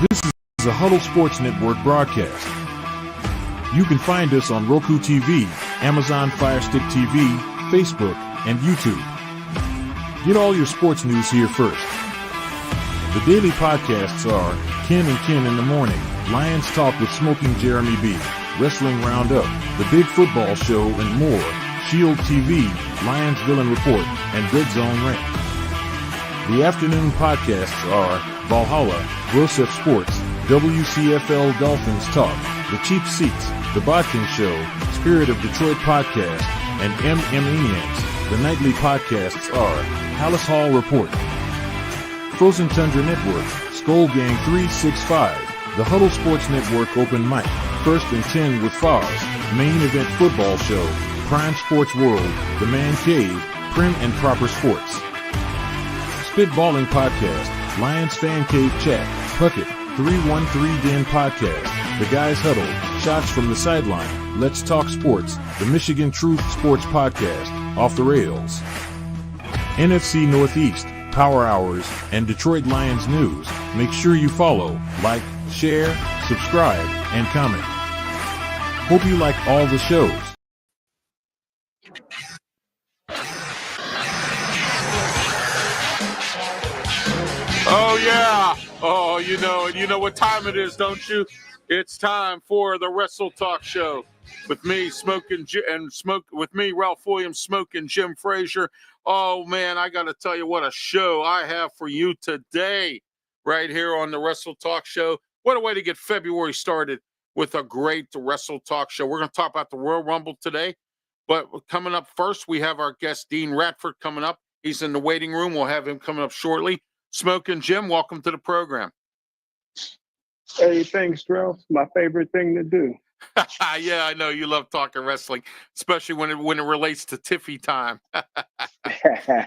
This is a Huddle Sports Network broadcast. You can find us on Roku TV, Amazon Fire Stick TV, Facebook, and YouTube. Get all your sports news here first. The daily podcasts are Ken and Ken in the Morning, Lions Talk with Smokin Jeremy B, Wrestling Roundup, The Big Football Show, and more, Shield TV, Lions Villain Report, and Red Zone Rant. The afternoon podcasts are Valhalla, Grosef Sports, WCFL Dolphins Talk, The Cheap Seats, The Bodkin Show, Spirit of Detroit Podcast, and Eniacs. The nightly podcasts are Palace Hall Report, Frozen Tundra Network, Skull Gang 365, The Huddle Sports Network Open Mic, First and 10 with Foz, Main Event Football Show, Prime Sports World, The Man Cave, Prim and Proper Sports. Spitballing Podcast, Lions Fan Cave Chat, Puckett, 313 Den Podcast, The Guys Huddle, Shots from the Sideline, Let's Talk Sports, The Michigan Truth Sports Podcast, Off the Rails, NFC Northeast, Power Hours, and Detroit Lions News. Make sure you follow, like, share, subscribe, and comment. Hope you like all the shows. Oh, yeah. Oh, you know, and you know what time it is, don't you? It's time for the Wrestletalk show with me, with me, Ralph Wlliams, Smokin, Jim Frazier. Oh, man, I got to tell you what a show I have for you today right here on the Wrestletalk show. What a way to get February started with a great Wrestletalk show. We're going to talk about the Royal Rumble today, but coming up first, we have our guest, Dean Radford, coming up. He's in the waiting room. We'll have him coming up shortly. Smokin, Jim, welcome to the program. Hey, thanks, Ralph. My favorite thing to do. Yeah, I know you love talking wrestling, especially when it relates to Tiffy time. All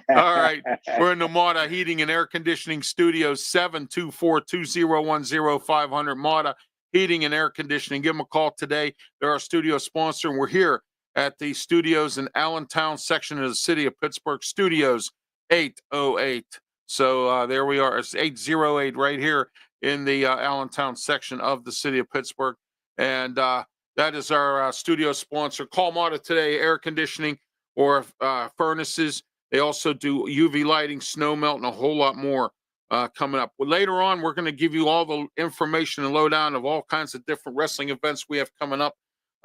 right, we're in the Mata Heating and Air Conditioning Studios, 724-2010-500 Mata Heating and Air Conditioning. Give them a call today. They're our studio sponsor, and we're here at the studios in Allentown section of the city of Pittsburgh. Studios 808. So there we are. It's 808 right here in the Allentown section of the city of Pittsburgh. And that is our studio sponsor. Call Mata today, air conditioning or furnaces. They also do UV lighting, snow melt, and a whole lot more coming up. Well, later on, we're going to give you all the information and lowdown of all kinds of different wrestling events we have coming up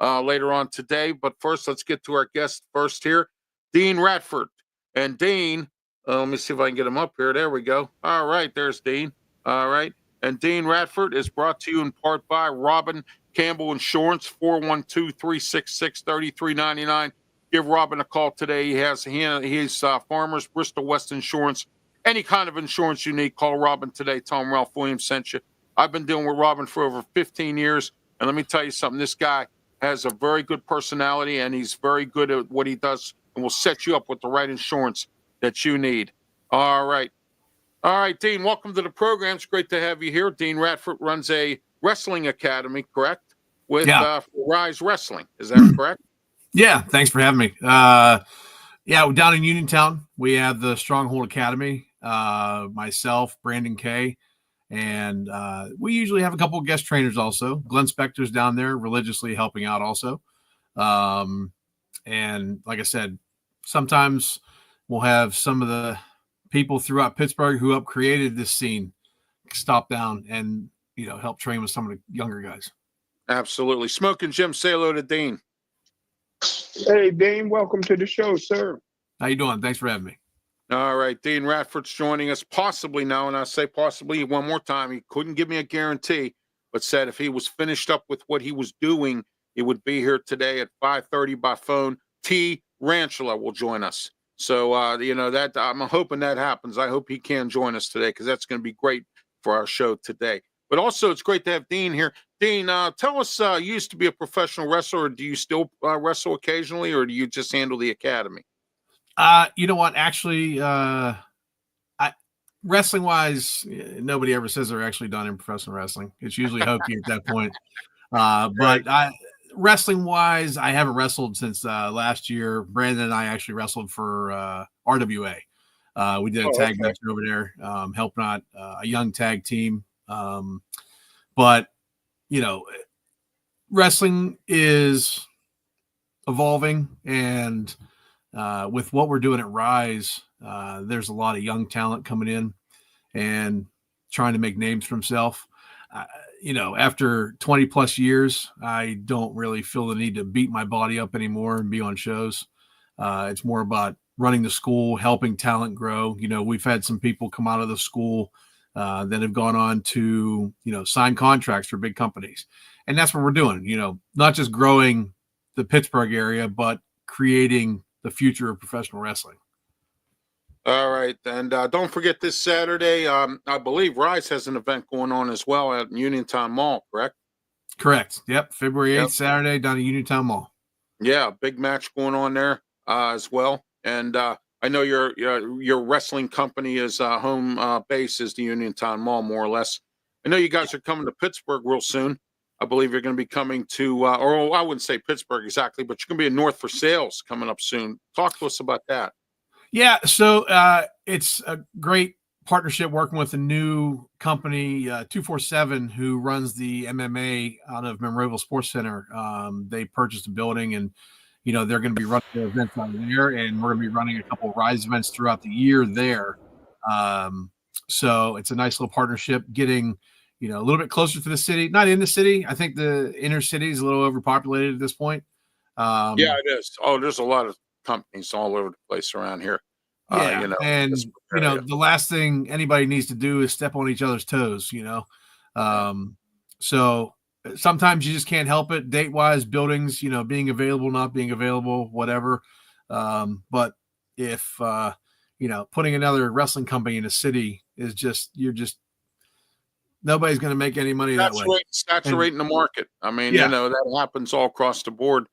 later on today. But first, let's get to our guest first here, Dean Radford. And Dean, let me see if I can get him up here. There we go. All right, there's Dean. All right. And Dean Radford is brought to you in part by Robin Campbell Insurance, 412-366-3399. Give Robin a call today. He's Farmers, Bristol West Insurance. Any kind of insurance you need, call Robin today. Tell him Ralph Wlliams sent you. I've been dealing with Robin for over 15 years. And let me tell you something. This guy has a very good personality, and he's very good at what he does, and will set you up with the right insurance that you need. All right. All right, Dean, welcome to the program. It's great to have you here. Dean Radford runs a wrestling academy, correct? With Rise Wrestling. Is that correct? Yeah, thanks for having me. Down in Uniontown, we have the Stronghold Academy, myself, Brandon Kay, and we usually have a couple of guest trainers also. Glenn Spector's down there religiously helping out also. And like I said, sometimes we'll have some of the people throughout Pittsburgh who helped created this scene stop down and, help train with some of the younger guys. Absolutely. Smokin, Jim, say hello to Dean. Hey, Dean, welcome to the show, sir. How you doing? Thanks for having me. All right, Dean Radford's joining us possibly now, and I say possibly one more time. He couldn't give me a guarantee, but said if he was finished up with what he was doing, he would be here today at 5:30 by phone. RANCHALA will join us. So, that I'm hoping that happens. I hope he can join us today because that's going to be great for our show today. But also, it's great to have Dean here. Dean, tell us, you used to be a professional wrestler, or do you still wrestle occasionally, or do you just handle the academy? You know what? Actually, wrestling-wise, nobody ever says they're actually done in professional wrestling. It's usually hokey at that point. But wrestling-wise, I haven't wrestled since last year. Brandon and I actually wrestled for RWA. We did a tag match over there, helping out a young tag team. But, you know, wrestling is evolving, and with what we're doing at Rise, there's a lot of young talent coming in and trying to make names for himself. After 20 plus years, I don't really feel the need to beat my body up anymore and be on shows. It's more about running the school, helping talent grow. We've had some people come out of the school that have gone on to, sign contracts for big companies. And that's what we're doing, not just growing the Pittsburgh area, but creating the future of professional wrestling. All right. And don't forget this Saturday, I believe Rise has an event going on as well at Uniontown Mall, correct? Correct. Yep. February 8th, Yep. Saturday down at Uniontown Mall. Yeah, big match going on there as well. And I know your wrestling company is home base is the Uniontown Mall, more or less. I know you guys are coming to Pittsburgh real soon. I believe you're going to be coming to, or I wouldn't say Pittsburgh exactly, but you're going to be in North for Sales coming up soon. Talk to us about that. Yeah, so it's a great partnership working with a new company, 247, who runs the MMA out of Monroeville Sports Center. They purchased a building, and they're going to be running their events out there, and we're going to be running a couple of Rise events throughout the year there. So it's a nice little partnership, getting a little bit closer to the city. Not in the city. I think the inner city is a little overpopulated at this point. Yeah, it is. Oh, there's a lot of companies all over the place around here. Yeah, the last thing anybody needs to do is step on each other's toes. So sometimes you just can't help it. Date wise, buildings, being available, not being available, whatever. But if putting another wrestling company in a city is nobody's going to make any money that way. Saturating the market. I mean, that happens all across the board.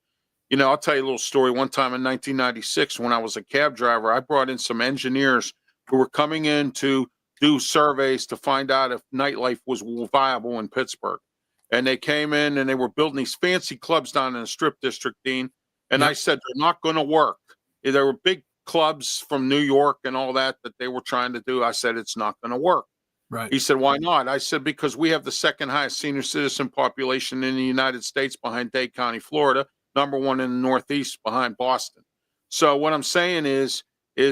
I'll tell you a little story. One time in 1996, when I was a cab driver, I brought in some engineers who were coming in to do surveys to find out if nightlife was viable in Pittsburgh. And they came in and they were building these fancy clubs down in the Strip District, Dean. And I said, they're not going to work. There were big clubs from New York and all that they were trying to do. I said, it's not going to work. Right. He said, why not? I said, because we have the second highest senior citizen population in the United States behind Dade County, Florida. Number one in the Northeast behind Boston. So what I'm saying is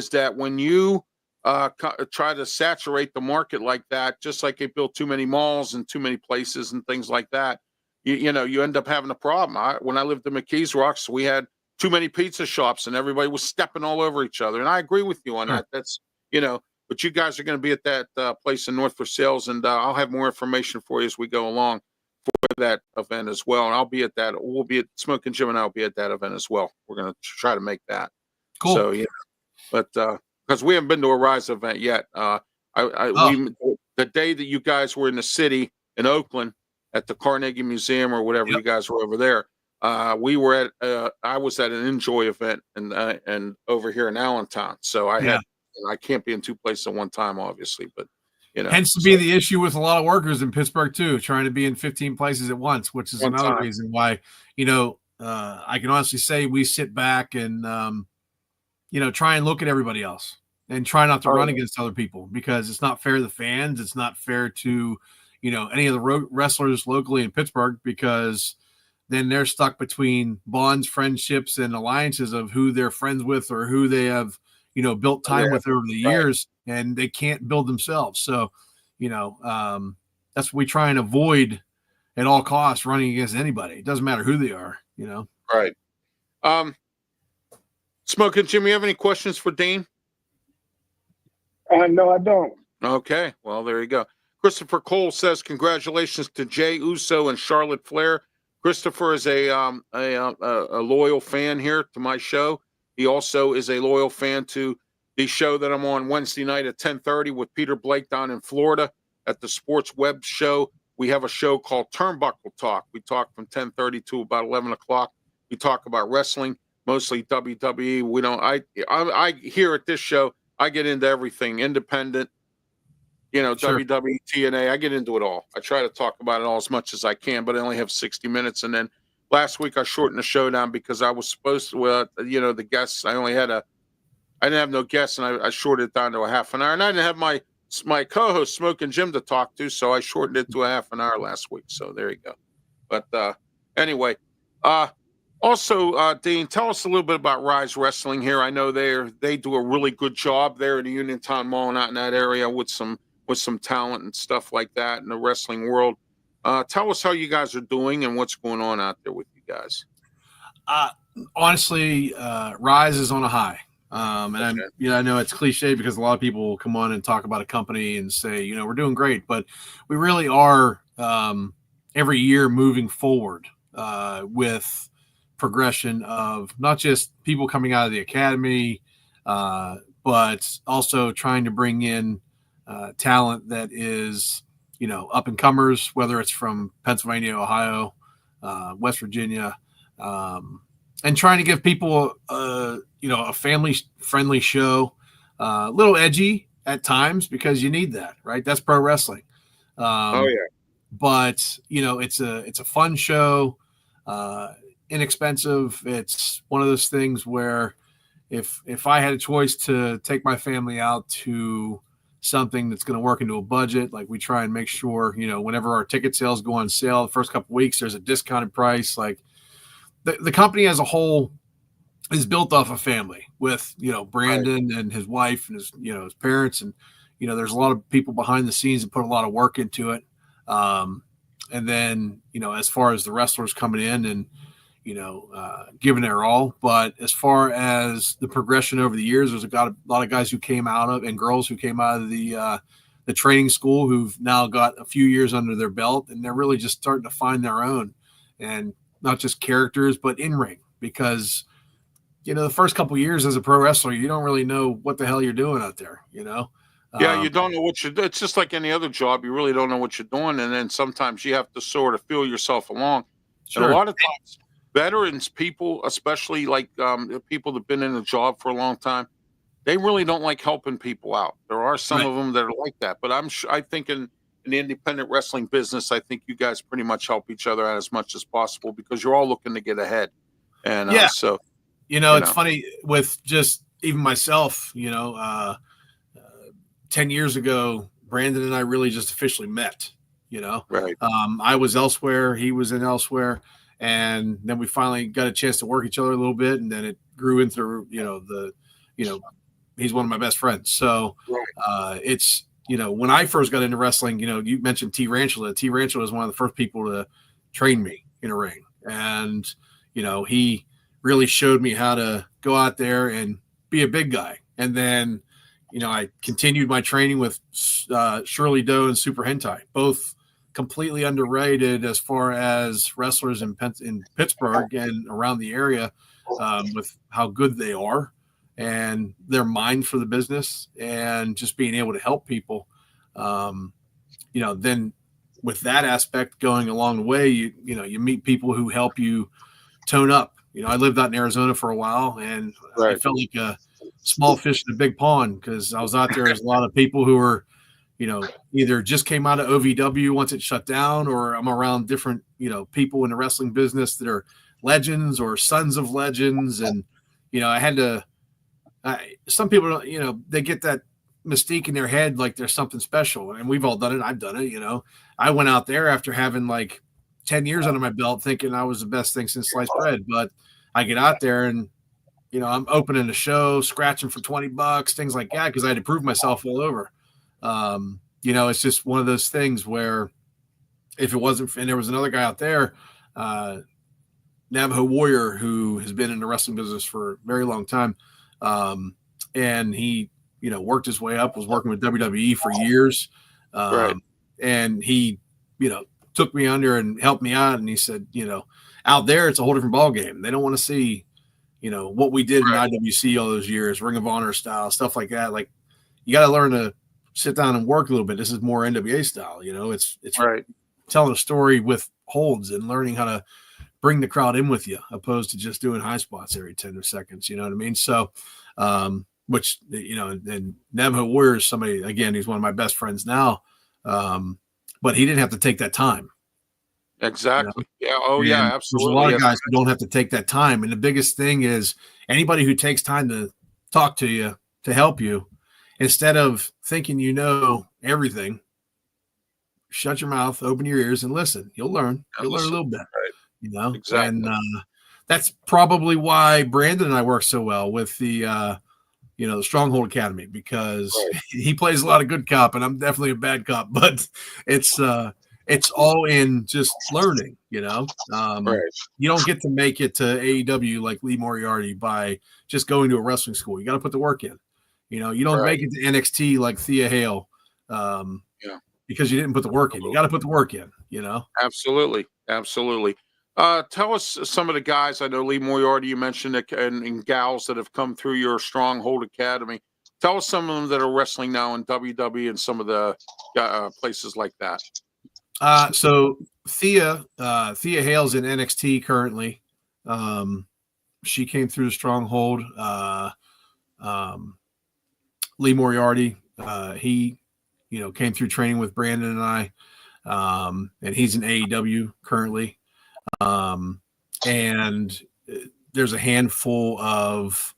that when you try to saturate the market like that, just like they built too many malls and too many places and things like that, you end up having a problem. When I lived in McKees Rocks, we had too many pizza shops and everybody was stepping all over each other. And I agree with you on that. That's, but you guys are going to be at that place in North for Sales, and I'll have more information for you as we go along for that event as well. And I'll be at that. We'll be at Smokin' Jim, and I'll be at that event as well. We're going to try to make that. Cool. So, but because we haven't been to a Rise event yet. The day that you guys were in the city in Oakland at the Carnegie Museum or whatever, you guys were over there. We were at, I was at an Enjoy event and over here in Allentown. So I can't be in two places at one time, obviously, but hence to be the issue with a lot of workers in Pittsburgh too, trying to be in 15 places at once, which is another reason why, I can honestly say we sit back and, try and look at everybody else and try not to run against other people, because it's not fair to the fans. It's not fair to, any of the wrestlers locally in Pittsburgh, because then they're stuck between bonds, friendships, and alliances of who they're friends with or who they have, built time with over the years, and they can't build themselves. So, that's what we try and avoid at all costs, running against anybody. It doesn't matter who they are, Right. Smokin' Jim, you have any questions for Dean? No, I don't. Okay. Well, there you go. Christopher Cole says, congratulations to Jay Uso and Charlotte Flair. Christopher is a loyal fan here to my show. He also is a loyal fan to the show that I'm on Wednesday night at 10:30 with Peter Blake down in Florida at the Sports Web Show. We have a show called Turnbuckle Talk. We talk from 10:30 to about 11 o'clock. We talk about wrestling, mostly WWE. We don't. I here at this show, I get into everything, independent, WWE, TNA. I get into it all. I try to talk about it all as much as I can, but I only have 60 minutes. And then last week I shortened the show down because I was supposed to, the guests. I didn't have no guests, and I shorted it down to a half an hour. And I didn't have my my co-host Smokin Jim to talk to, so I shortened it to a half an hour last week. So there you go. But anyway, also, Dean, tell us a little bit about Rise Wrestling here. I know they do a really good job there in the Uniontown Mall and out in that area with some talent and stuff like that in the wrestling world. Tell us how you guys are doing and what's going on out there with you guys. Honestly, Rise is on a high. And Okay. I know it's cliche because a lot of people come on and talk about a company and say, we're doing great, but we really are every year moving forward with progression of not just people coming out of the academy, but also trying to bring in talent that is, up and comers, whether it's from Pennsylvania, Ohio, West Virginia, and trying to give people, a family-friendly show, a little edgy at times because you need that, right? That's pro wrestling. Oh yeah. But it's a fun show, inexpensive. It's one of those things where if I had a choice to take my family out to something that's going to work into a budget, like we try and make sure, whenever our ticket sales go on sale, the first couple of weeks, there's a discounted price. Like the company as a whole is built off of family with, Brandon and his wife and his parents. And, there's a lot of people behind the scenes that put a lot of work into it. And then, as far as the wrestlers coming in and, giving their all. But as far as the progression over the years, there's a lot of guys who came out of and girls who came out of the training school who've now got a few years under their belt, and they're really just starting to find their own, and not just characters, but in ring, because, the first couple of years as a pro wrestler, you don't really know what the hell you're doing out there, Yeah, you don't know what you're doing. It's just like any other job. You really don't know what you're doing. And then sometimes you have to sort of feel yourself along. Sure. And a lot of times, veterans, people, especially like people that have been in the job for a long time, they really don't like helping people out. There are some of them that are like that. But I think in the independent wrestling business, I think you guys pretty much help each other out as much as possible because you're all looking to get ahead. And so, it's funny with just even myself, 10 years ago, Brandon and I really just officially met, Right. I was elsewhere. He was in elsewhere. And then we finally got a chance to work each other a little bit. And then it grew into, he's one of my best friends. So it's, when I first got into wrestling, you mentioned RANCHALA. RANCHALA was one of the first people to train me in a ring. And, he really showed me how to go out there and be a big guy. And then, I continued my training with Shirley Doe and Super Hentai, both completely underrated as far as wrestlers in Pittsburgh and around the area, with how good they are and their mind for the business and just being able to help people. Then with that aspect going along the way, you meet people who help you tone up. I lived out in Arizona for a while, and I felt like a small fish in a big pond because I was out there as a lot of people who were, either just came out of OVW once it shut down, or I'm around different, people in the wrestling business that are legends or sons of legends. And, I had to, some people, they get that mystique in their head like there's something special. And we've all done it. I've done it. I went out there after having like 10 years under my belt thinking I was the best thing since sliced bread. But I get out there and, I'm opening a show, scratching for $20, things like that, because I had to prove myself all over. It's just one of those things where if it wasn't, and there was another guy out there, Navajo Warrior, who has been in the wrestling business for a very long time. And he, worked his way up, was working with WWE for years. And he, took me under and helped me out. And he said, out there, it's a whole different ballgame. They don't want to see, what we did in IWC all those years, Ring of Honor style, stuff like that. Like, you got to learn to sit down and work a little bit. This is more NWA style, it's telling a story with holds and learning how to bring the crowd in with you, opposed to just doing high spots every 10 seconds. You know what I mean? So, which, and Navajo Warrior is somebody, again, he's one of my best friends now. But he didn't have to take that time. Exactly. Yeah. Oh, yeah, absolutely. There's a lot of guys who don't have to take that time. And the biggest thing is anybody who takes time to talk to you, to help you, instead of thinking you know everything, shut your mouth, open your ears, and listen. You'll learn. You'll learn a little bit, Right. you know. Exactly. And that's probably why Brandon and I work so well with the the Stronghold Academy, because he plays a lot of good cop, and I'm definitely a bad cop. But it's all in just learning. You know, you don't get to make it to AEW like Lee Moriarty by just going to a wrestling school. You got to put the work in. You know, you don't make it to NXT like Thea Hale. Because you didn't put the work in. You got to put the work in, you know? Absolutely. Tell us some of the guys. I know Lee Moriarty, you mentioned it, and gals that have come through your Stronghold Academy. Tell us some of them that are wrestling now in WWE and some of the places like that. So Thea Hale's in NXT currently. She came through the Stronghold. Lee Moriarty, he came through training with Brandon and I, and he's in AEW currently. And there's a handful of,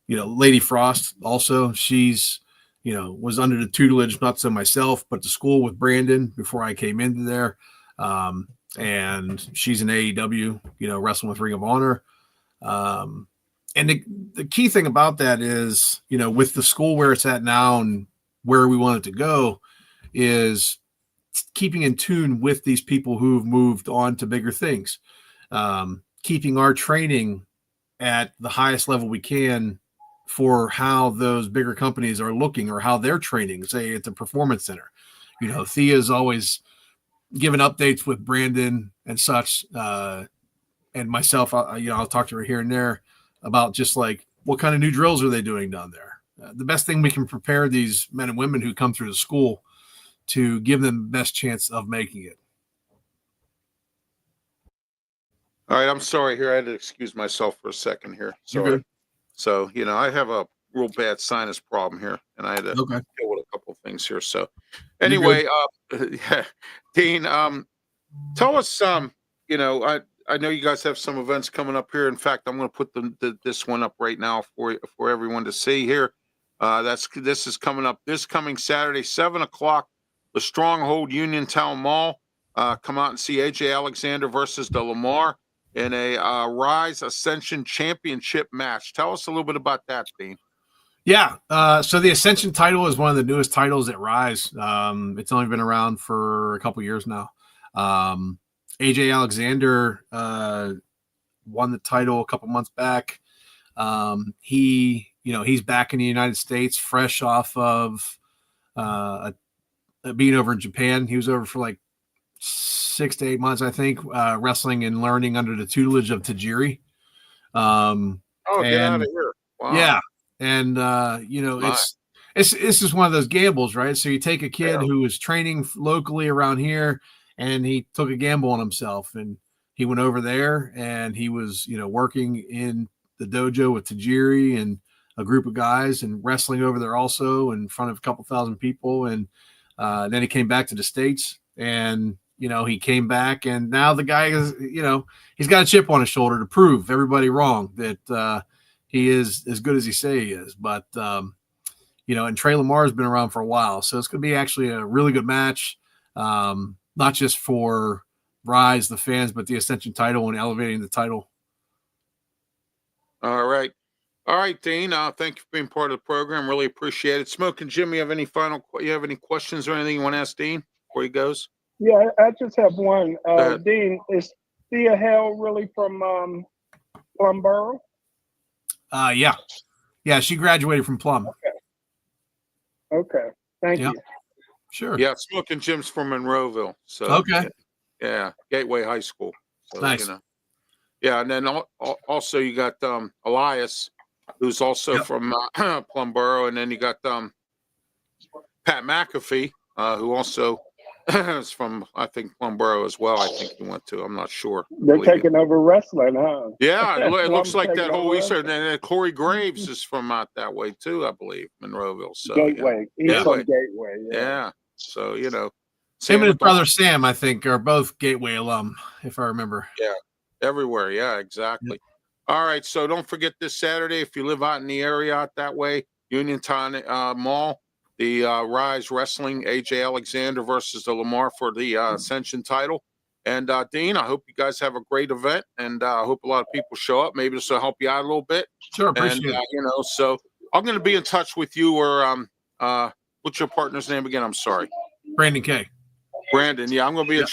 Lady Frost also. She's, was under the tutelage, not so myself, but the school with Brandon before I came into there. And she's in AEW, wrestling with Ring of Honor. And the key thing about that is, with the school where it's at now and where we want it to go, is keeping in tune with these people who've moved on to bigger things, keeping our training at the highest level we can for how those bigger companies are looking or how they're training, say at the Performance Center. Thea's always given updates with Brandon and such, and myself. I'll talk to her here and there about just like what kind of new drills are they doing down there. The best thing we can prepare these men and women who come through the school to give them the best chance of making it. All right, I'm sorry here. I had to excuse myself for a second here. Sorry. So, I have a real bad sinus problem here, and I had to deal with a couple of things here. So, anyway, Dean, tell us, I know you guys have some events coming up here. In fact, I'm going to put this one up right now for everyone to see here. This is coming up this coming Saturday, 7:00, the Stronghold Uniontown Mall. Come out and see AJ Alexander versus the Lamar in a Rise Ascension Championship match. Tell us a little bit about that, Dean. Yeah. So the Ascension title is one of the newest titles at Rise. It's only been around for a couple years now. AJ Alexander won the title a couple months back. He's back in the United States, fresh off of being over in Japan. He was over for like 6 to 8 months, I think, wrestling and learning under the tutelage of Tajiri. Get out of here! Wow. Yeah, and this is one of those gambles, right? So you take a kid who was training locally around here, and he took a gamble on himself, and he went over there, and he was working in the dojo with Tajiri and a group of guys, and wrestling over there also in front of a couple thousand people, and then he came back to the States, and he came back, and now the guy is, he's got a chip on his shoulder to prove everybody wrong that he is as good as he say he is. But, and Trey Lamar has been around for a while. So it's going to be actually a really good match, not just for Rise, the fans, but the Ascension title and elevating the title. All right, Dean. Thank you for being part of the program. Really appreciate it. Smokin' Jim, you have any questions or anything you want to ask Dean before he goes? Yeah, I just have one. Dean, is Thea Hale really from Plumboro? Yeah, she graduated from Plum. Okay. Thank you. Sure. Yeah, Smokin' Jim's from Monroeville. So okay. Yeah, Gateway High School. So, nice. Yeah, and then also you got Elias, who's also from Plumboro, and then you got Pat McAfee, who also is from, I think, Plumboro as well. I think he went to. I'm not sure. They're taking over wrestling, huh? Yeah, it looks like that whole Eastern. And Corey Graves is from out that way too, I believe, Monroeville. So Gateway. He's from Gateway. Yeah. So him and his brother Sam, I think, are both Gateway alum, if I remember. Yeah, everywhere. Yeah, exactly. Yep. All right. So don't forget this Saturday, if you live out in the area out that way, Uniontown Mall. The Rise Wrestling, AJ Alexander versus the Lamar for the Ascension title. And Dean, I hope you guys have a great event, and I hope a lot of people show up. Maybe this will help you out a little bit. Sure, appreciate it. You know, so I'm going to be in touch with you. Or what's your partner's name again? I'm sorry, Brandon K. Brandon. Yeah, I'm going to be in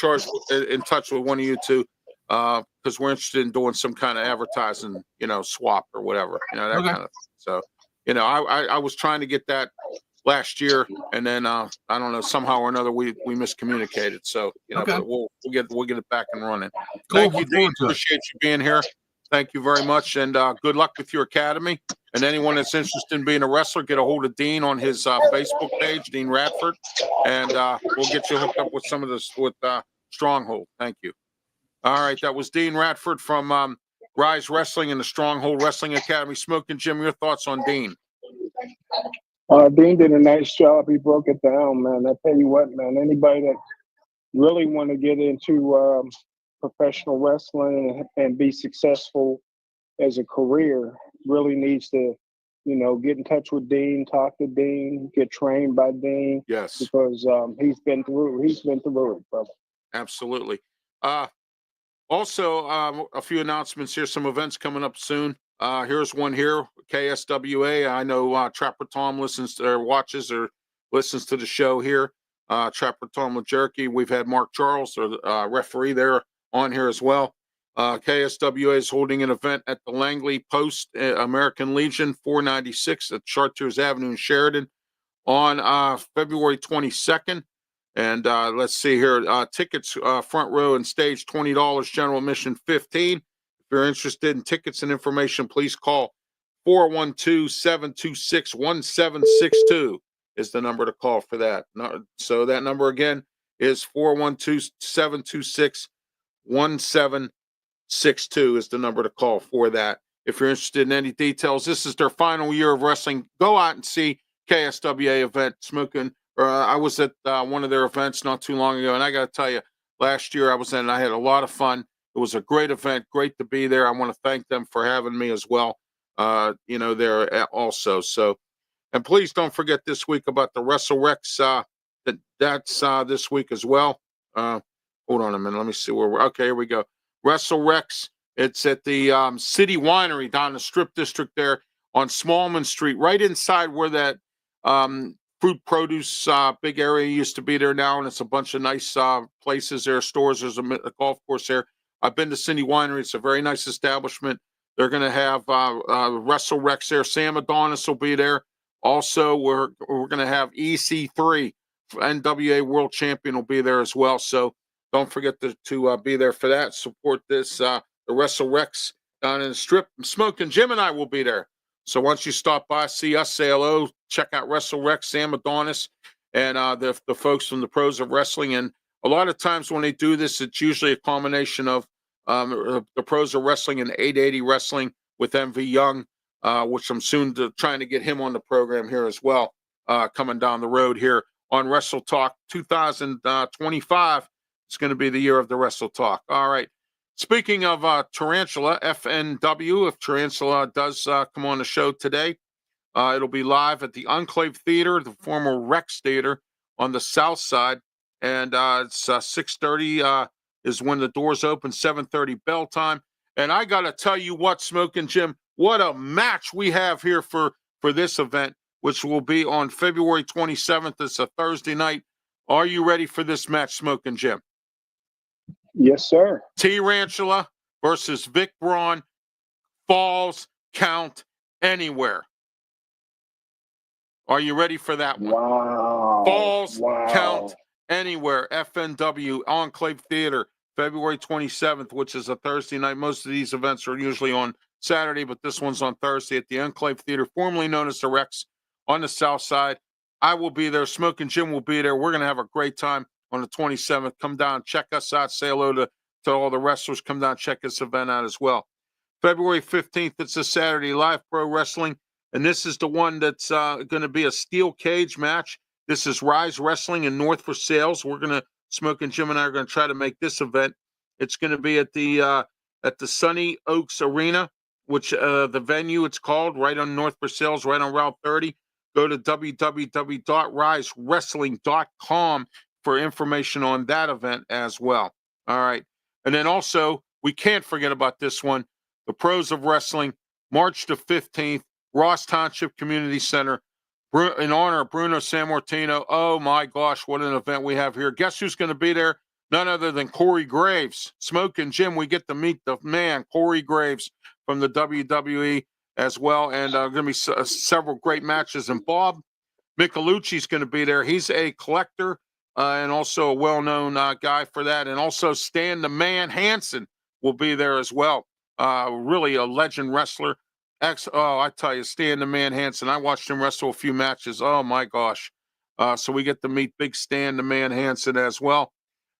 touch with one of you two because we're interested in doing some kind of advertising, you know, swap or whatever, you know, that kind of thing. So, you know, I was trying to get that last year, and then I don't know, somehow or another we miscommunicated. So, you know, but we'll get it back and running. Cool. Thank you, Dean. Appreciate you being here. Thank you very much, and good luck with your academy. And anyone that's interested in being a wrestler, get a hold of Dean on his Facebook page, Dean Radford, and we'll get you hooked up with some of this with Stronghold. Thank you. All right, that was Dean Radford from Rise Wrestling and the Stronghold Wrestling Academy. Smokin' Jim, your thoughts on Dean? Dean did a nice job. He broke it down, man. I tell you what, man, anybody that really want to get into professional wrestling and be successful as a career really needs to, you know, get in touch with Dean, talk to Dean, get trained by Dean. Yes. Because he's been through it, brother. Absolutely. Also, a few announcements here, some events coming up soon. Here's one here, KSWA. I know Trapper Tom listens to or watches or listens to the show here. Trapper Tom with Jerky. We've had Mark Charles, or referee, there on here as well. KSWA is holding an event at the Langley Post, American Legion, 496 at Chartiers Avenue in Sheridan on February 22nd. And let's see here, tickets, front row and stage, $20, general admission, $15. If you're interested in tickets and information, please call 412-726-1762 is the number to call for that. So that number again is 412-726-1762 is the number to call for that. If you're interested in any details, this is their final year of wrestling. Go out and see KSWA event. Smokin'. I was at one of their events not too long ago, and I got to tell you, last year I was in, and I had a lot of fun. It was a great event, great to be there. I want to thank them for having me as well, you know, there also. So, and please don't forget this week about the WrestleRex. That's this week as well. Hold on a minute. Let me see where we're. Okay, here we go. WrestleRex. It's at the City Winery down in the Strip District there on Smallman Street, right inside where that fruit produce big area used to be there now, and it's a bunch of nice places there, stores. There's a golf course there. I've been to City Winery. It's a very nice establishment. They're going to have WrestleRex there. Sam Adonis will be there. Also, we're going to have EC3, NWA World Champion, will be there as well. So don't forget to be there for that. Support this the WrestleRex down in the Strip. Smokin' Jim and I will be there. So once you stop by, see us, say hello, check out WrestleRex, Sam Adonis, and the folks from the Pros of Wrestling. And a lot of times when they do this, it's usually a combination of the Pros of Wrestling and 880 Wrestling with MV Young, which I'm soon trying to get him on the program here as well, coming down the road here on Wrestletalk 2025. It's going to be the year of the Wrestletalk. All right. Speaking of Tarantula, FNW, if Tarantula does come on the show today, it'll be live at the Enclave Theater, the former Rex Theater on the south side. And it's 6:30 is when the doors open, 7:30 bell time. And I got to tell you what, Smokin' Jim, what a match we have here for this event, which will be on February 27th. It's a Thursday night. Are you ready for this match, Smokin' Jim? Yes, sir. Tarantula versus Vic Braun, Falls Count Anywhere. Are you ready for that one? Wow. Falls Count Anywhere, FNW, Enclave Theater, February 27th, which is a Thursday night. Most of these events are usually on Saturday, but this one's on Thursday at the Enclave Theater, formerly known as the Rex, on the south side. I will be there. Smokin' Jim will be there. We're going to have a great time on the 27th. Come down, check us out, say hello to all the wrestlers. Come down, check this event out as well. February 15th, it's a Saturday, Live Pro Wrestling, and this is the one that's going to be a steel cage match. This is Rise Wrestling in North for Sales. We're going to, Smokin' Jim and I are going to try to make this event. It's going to be at the Sunny Oaks Arena, which the venue it's called, right on North for Sales, right on Route 30. go to www.risewrestling.com for information on that event as well. All right. And then also, we can't forget about this one, the Pros of Wrestling, March the 15th, Ross Township Community Center, in honor of Bruno Sammartino. Oh, my gosh, what an event we have here. Guess who's going to be there? None other than Corey Graves. Smokin' Jim, we get to meet the man, Corey Graves, from the WWE as well. And going to be several great matches. And Bob Michelucci's going to be there. He's a collector and also a well-known guy for that. And also Stan the Man Hansen will be there as well. Really a legend wrestler. I tell you, Stan the Man Hansen. I watched him wrestle a few matches. Oh, my gosh. So we get to meet Big Stan the Man Hansen as well.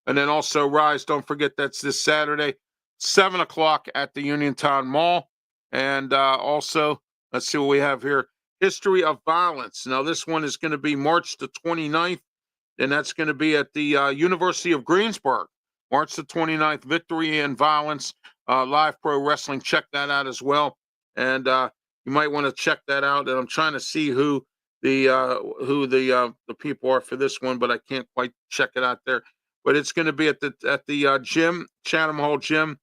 And then also Rise, don't forget, that's this Saturday, 7 o'clock at the Uniontown Mall. And also, let's see what we have here. History of Violence. Now, this one is going to be March the 29th, and that's going to be at the University of Greensburg. March the 29th, Victory and Violence, live pro wrestling. Check that out as well. And you might want to check that out. And I'm trying to see who the people are for this one, but I can't quite check it out there. But it's going to be at the gym, Chatham Hall Gym,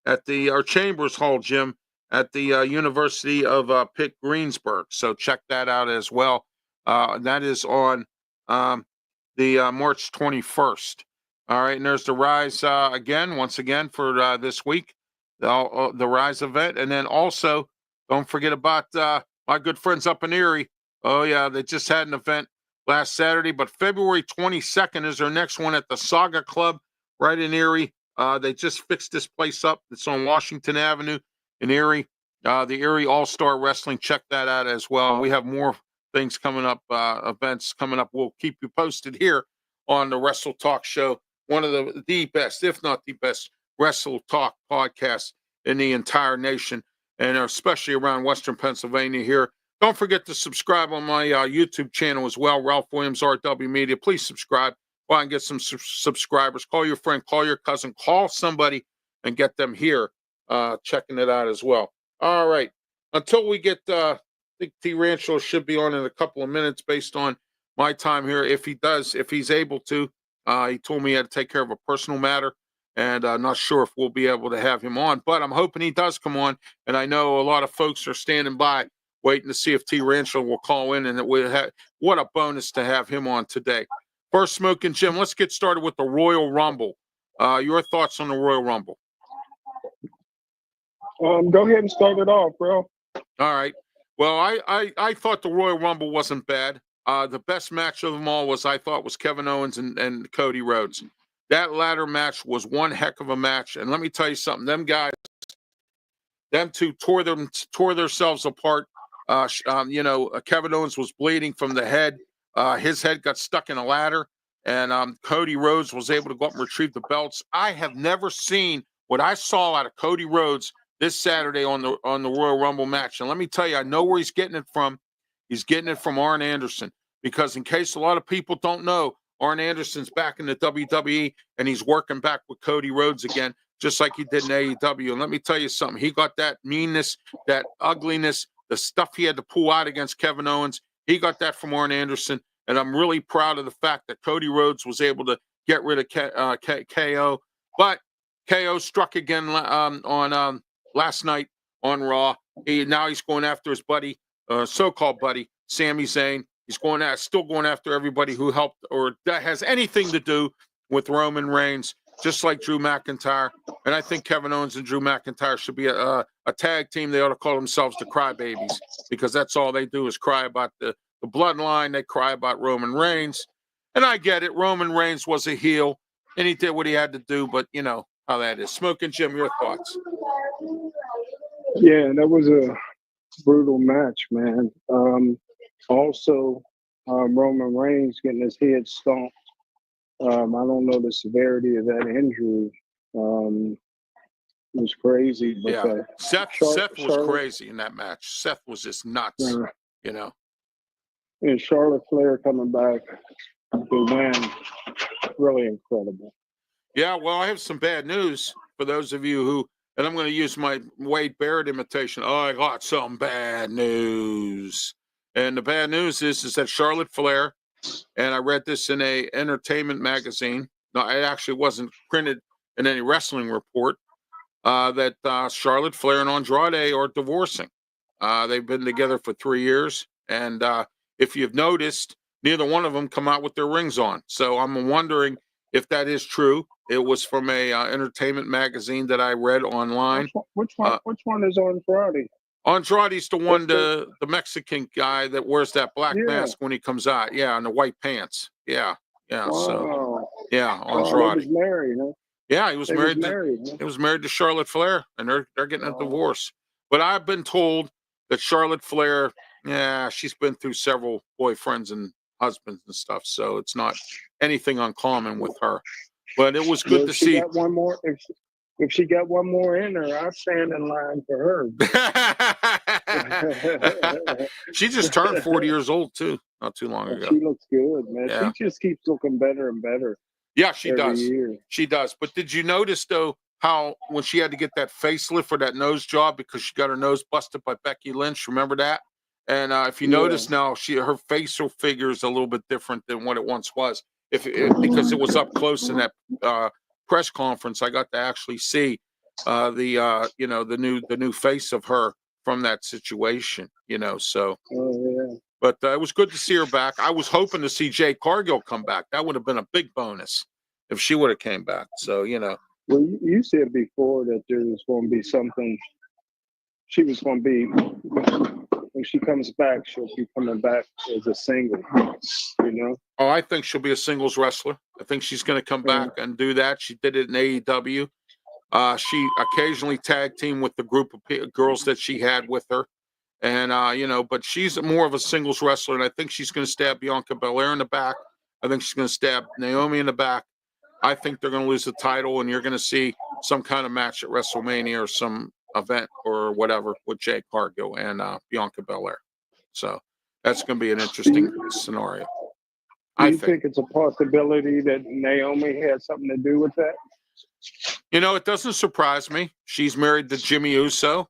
or Chambers Hall Gym at the University of Pitt Greensburg. So check that out as well. That is on the March 21st. All right, and there's the Rise once again for this week, the Rise event, and then also don't forget about my good friends up in Erie. Oh yeah, they just had an event last Saturday, but February 22nd is their next one at the Saga Club right in Erie. They just fixed this place up. It's on Washington Avenue in Erie. The Erie All-Star Wrestling. Check that out as well. We have more things coming up, events coming up. We'll keep you posted here on the Wrestletalk show. One of the best, if not the best, Wrestletalk podcasts in the entire nation, and especially around Western Pennsylvania here. Don't forget to subscribe on my YouTube channel as well, Ralph Wlliams, RW Media. Please subscribe. Go out and get some subscribers. Call your friend, call your cousin, call somebody, and get them here checking it out as well. All right. Until we get, I think T. Rancho should be on in a couple of minutes based on my time here. If he's able to. He told me he had to take care of a personal matter, and I'm not sure if we'll be able to have him on, but I'm hoping he does come on. And I know a lot of folks are standing by waiting to see if T. Rancho will call in, and what a bonus to have him on today. First, Smokin' Jim, let's get started with the Royal Rumble. Your thoughts on the Royal Rumble? Go ahead and start it off, bro. All right. Well, I thought the Royal Rumble wasn't bad. The best match of them all was Kevin Owens and Cody Rhodes. That latter match was one heck of a match. And let me tell you something, them two tore themselves apart. Kevin Owens was bleeding from the head. His head got stuck in a ladder, and Cody Rhodes was able to go up and retrieve the belts. I have never seen what I saw out of Cody Rhodes this Saturday on the Royal Rumble match. And let me tell you, I know where he's getting it from. He's getting it from Arn Anderson, because in case a lot of people don't know, Arn Anderson's back in the WWE, and he's working back with Cody Rhodes again, just like he did in AEW. And let me tell you something. He got that meanness, that ugliness, the stuff he had to pull out against Kevin Owens. He got that from Arn Anderson, and I'm really proud of the fact that Cody Rhodes was able to get rid of KO. But KO struck again on last night on Raw. Now he's going after his buddy, so-called buddy, Sami Zayn. He's still going after everybody who helped or that has anything to do with Roman Reigns, just like Drew McIntyre. And I think Kevin Owens and Drew McIntyre should be a tag team. They ought to call themselves the Crybabies, because that's all they do is cry about the bloodline. They cry about Roman Reigns. And I get it. Roman Reigns was a heel, and he did what he had to do, but you know how that is. Smokin' Jim, your thoughts? Yeah, that was a brutal match, man. Roman Reigns getting his head stomped. I don't know the severity of that injury. It was crazy. But, yeah, Seth was crazy in that match. Seth was just nuts, And Charlotte Flair coming back to win, really incredible. Yeah, well, I have some bad news for those of you who, and I'm going to use my Wade Barrett imitation. Oh, I got some bad news. And the bad news is that Charlotte Flair, and I read this in a entertainment magazine. No, it actually wasn't printed in any wrestling report. That Charlotte Flair and Andrade are divorcing. They've been together for 3 years, and if you've noticed, neither one of them come out with their rings on. So I'm wondering if that is true. It was from a entertainment magazine that I read online. Which one is on Friday? Andrade's the one, the Mexican guy that wears that black Yeah. mask when he comes out. Yeah, and the white pants. Yeah. Wow. So yeah, Oh, Andrade. he was married, huh? Yeah, he was They married. was married, huh? He was married to Charlotte Flair, and they're getting a Oh. divorce. But I've been told that Charlotte Flair, yeah, she's been through several boyfriends and husbands and stuff, so it's not anything uncommon with her. But it was good Well, to if she see. got one more, if she got one more in her, I'll stand in line for her. She just turned 40 years old too, not too long ago. She looks good, man. Yeah. She just keeps looking better and better. Yeah, she every does. year. She does. But did you notice though how when she had to get that facelift for that nose job because she got her nose busted by Becky Lynch? Remember that? And if you notice now, her facial figure is a little bit different than what it once was. Because it was up close in that press conference, I got to actually see the new face of her from that situation. So. Oh yeah. But it was good to see her back. I was hoping to see Jay Cargill come back. That would have been a big bonus if she would have came back. So, Well, you said before that there was going to be something. She was going to be, when she comes back, she'll be coming back as a single, Oh, I think she'll be a singles wrestler. I think she's going to come back and do that. She did it in AEW. She occasionally tag team with the group of girls that she had with her. And, but she's more of a singles wrestler, and I think she's going to stab Bianca Belair in the back. I think she's going to stab Naomi in the back. I think they're going to lose the title, and you're going to see some kind of match at WrestleMania or some event or whatever with Jay Cargill and Bianca Belair. So that's going to be an interesting scenario. Do you think it's a possibility that Naomi had something to do with that? It doesn't surprise me. She's married to Jimmy Uso.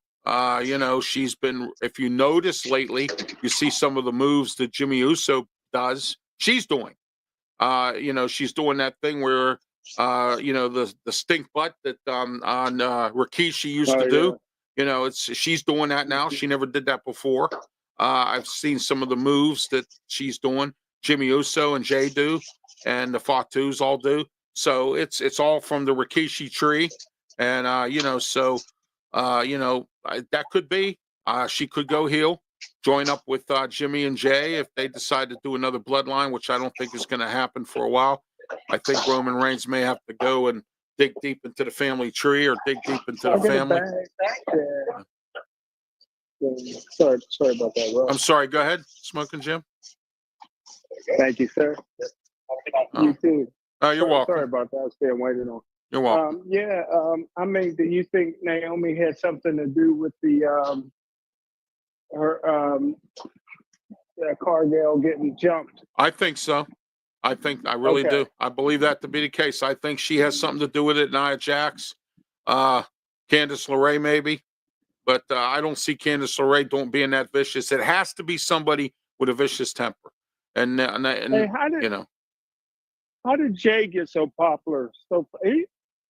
She's been, if you notice lately, you see some of the moves that Jimmy Uso does, she's doing. She's doing that thing where, the stink butt that Rikishi used to do. She's doing that now. She never did that before. I've seen some of the moves that she's doing. Jimmy Uso and Jay do, and the Fatus all do. So it's all from the Rikishi tree. And, that could be. She could go heel, join up with Jimmy and Jay if they decide to do another bloodline, which I don't think is going to happen for a while. I think Roman Reigns may have to go and dig deep into the family tree or dig deep into the family. Sorry about that, Rob. I'm sorry. Go ahead, Smokin' Jim. Thank you, sir. You too. You're welcome. Sorry about that. I was being waited on. You're welcome. Do you think Naomi had something to do with the Cargill getting jumped? I think so. I really do. I believe that to be the case. I think she has something to do with it. Nia Jax, Candice LeRae maybe, but I don't see Candice LeRae being that vicious. It has to be somebody with a vicious temper. And how did Jay get so popular? So he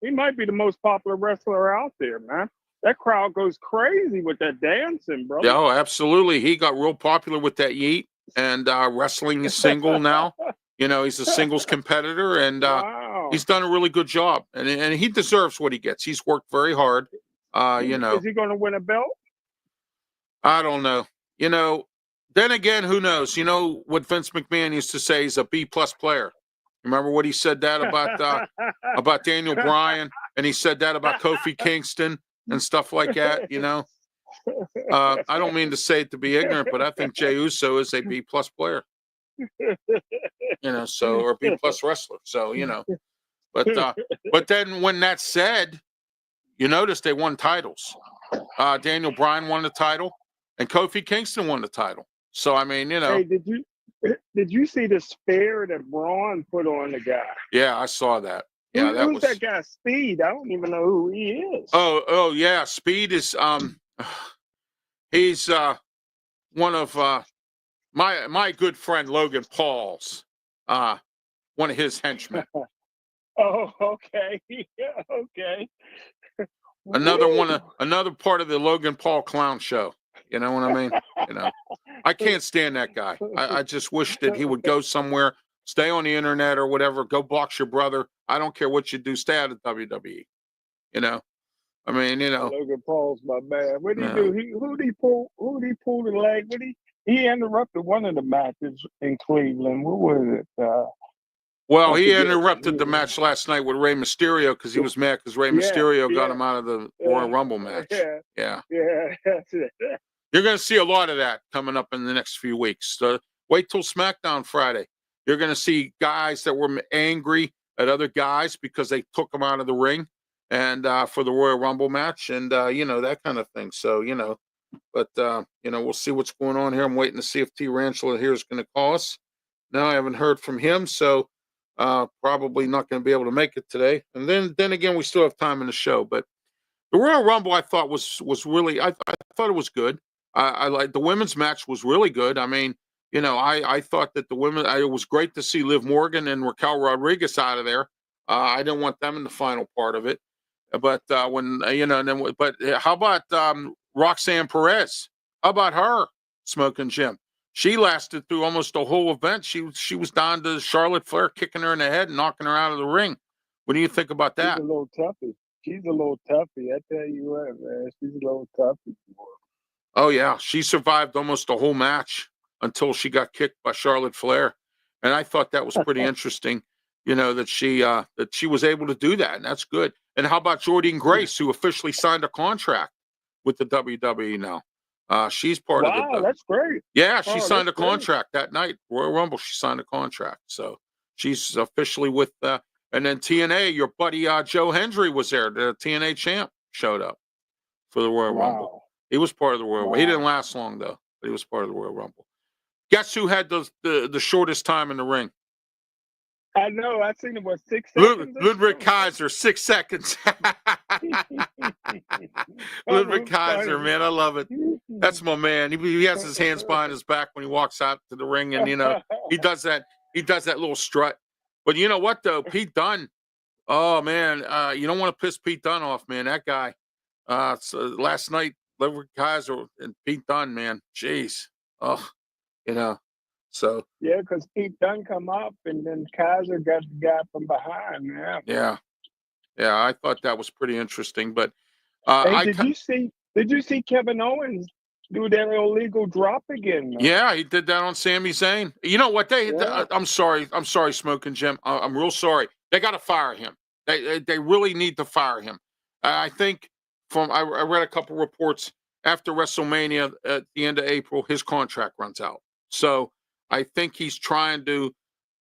might be the most popular wrestler out there, man. That crowd goes crazy with that dancing, bro. Yeah, absolutely. He got real popular with that yeet, and wrestling is single now. He's a singles competitor, and he's done a really good job. And he deserves what he gets. He's worked very hard. Is he going to win a belt? I don't know. Then again, who knows? What Vince McMahon used to say, he's a B+ player. Remember what he said that about Daniel Bryan, and he said that about Kofi Kingston and stuff like that. I don't mean to say it to be ignorant, but I think Jey Uso is a B+ player. Or a B+ wrestler. So but then when that's said, you notice they won titles. Daniel Bryan won the title, and Kofi Kingston won the title. So Hey, did you see the spear that Braun put on the guy? Yeah, I saw that. Yeah, who's that guy? Speed. I don't even know who he is. Oh yeah, Speed is he's one of my good friend Logan Paul's one of his henchmen. Oh, okay. Yeah, okay. Another part of the Logan Paul clown show. You know what I mean? You know, I can't stand that guy. I just wish that he would go somewhere, stay on the internet or whatever, go box your brother. I don't care what you do, stay out of WWE. You know, I mean, you know. Logan Paul's my man. What did he No. do? Who did he pull the leg? He interrupted one of the matches in Cleveland. What was it? Well, I he forget. interrupted the match last night with Rey Mysterio because he was mad because Rey Mysterio got him out of the Royal Rumble match. Yeah, that's it. You're going to see a lot of that coming up in the next few weeks. So wait till SmackDown Friday. You're going to see guys that were angry at other guys because they took them out of the ring and for the Royal Rumble match and, you know, that kind of thing. So, you know, but, you know, we'll see what's going on here. I'm waiting to see if RANCHALA here is going to call us. No, I haven't heard from him. So probably not going to be able to make it today. And then again, we still have time in the show. But the Royal Rumble, I thought was really, I thought it was good. I like the women's match was really good. I mean, you know, I thought that the women, it was great to see Liv Morgan and Raquel Rodriguez out of there. I didn't want them in the final part of it. But when, you know, but how about Roxanne Perez? How about her, Smokin' Jim? She lasted through almost the whole event. She was down to Charlotte Flair kicking her in the head and knocking her out of the ring. What do you think about that? She's a little toughie. I tell you what, man. She's a little toughie. Oh, yeah. She survived almost the whole match until she got kicked by Charlotte Flair. And I thought that was pretty interesting, you know, that she was able to do that. And that's good. And how about Jordynne Grace, who officially signed a contract with the WWE now? She's part of the. Wow, that's great. Yeah, she signed a contract that night. Royal Rumble, she signed a contract. So she's officially with and then TNA, your buddy Joe Hendry was there. The TNA champ showed up for the Royal Rumble. He was part of the Royal Rumble. He didn't last long though, but he was part of the Royal Rumble. Guess who had the shortest time in the ring? I know. I seen it was 6 seconds. Ludwig Kaiser, 6 seconds. Ludwig Kaiser, man, I love it. That's my man. He has his hands behind his back when he walks out to the ring, and you know he does that little strut. But you know what though, Pete Dunne. Oh man, you don't want to piss Pete Dunne off, man. That guy. So last night, Ludwig Kaiser and Pete Dunne, man. Jeez. Oh, you know. So yeah, because Pete Dunne come up and then Kaiser got the guy from behind. Yeah. I thought that was pretty interesting. But hey, did you see Kevin Owens do that illegal drop again? Man? Yeah, he did that on Sami Zayn. You know what? I'm sorry, Smokin' Jim. I'm real sorry. They got to fire him. They really need to fire him. I think I read a couple reports after WrestleMania at the end of April, his contract runs out. So I think he's trying to,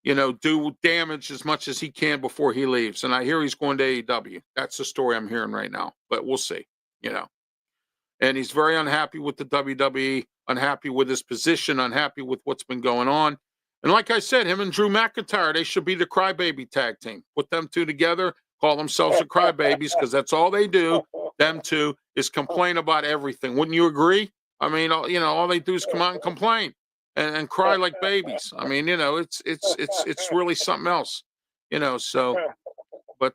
you know, do damage as much as he can before he leaves. And I hear he's going to AEW. That's the story I'm hearing right now. But we'll see, you know. And he's very unhappy with the WWE, unhappy with his position, unhappy with what's been going on. And like I said, him and Drew McIntyre, they should be the crybaby tag team. Put them two together, call themselves the crybabies, because that's all they do, them two, is complain about everything. Wouldn't you agree? I mean, you know, all they do is come out and complain. And cry like babies. I mean, you know, it's really something else, you know. So, but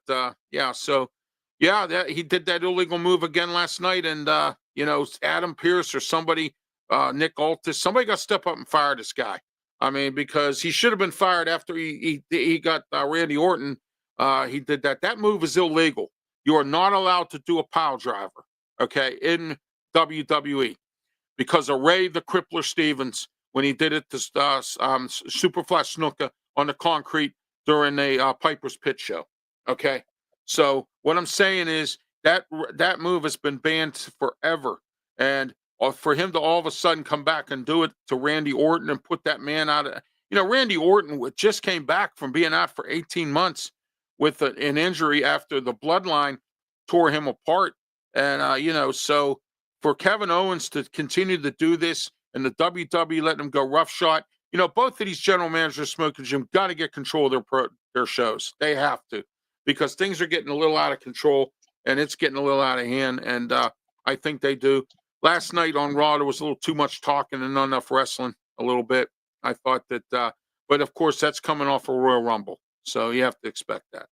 yeah, so yeah, he did that illegal move again last night, and you know, Adam Pearce or somebody, Nick Aldis, somebody got to step up and fire this guy. I mean, because he should have been fired after he got Randy Orton. He did that. That move is illegal. You are not allowed to do a pile driver, okay, in WWE because of Ray the Crippler Stevens. When he did it to Superfly Snuka on the concrete during a Piper's Pit show. Okay. So what I'm saying is that move has been banned forever. And for him to all of a sudden come back and do it to Randy Orton and put that man out of, you know, Randy Orton just came back from being out for 18 months with an injury after the bloodline tore him apart. And, you know, so for Kevin Owens to continue to do this, and the WWE letting them go roughshod. You know, both of these general managers, Smokin' Jim, got to get control of their shows. They have to, because things are getting a little out of control, and it's getting a little out of hand. And I think they do. Last night on Raw, there was a little too much talking and not enough wrestling. a little bit. I thought that, but of course, that's coming off a Royal Rumble. So you have to expect that.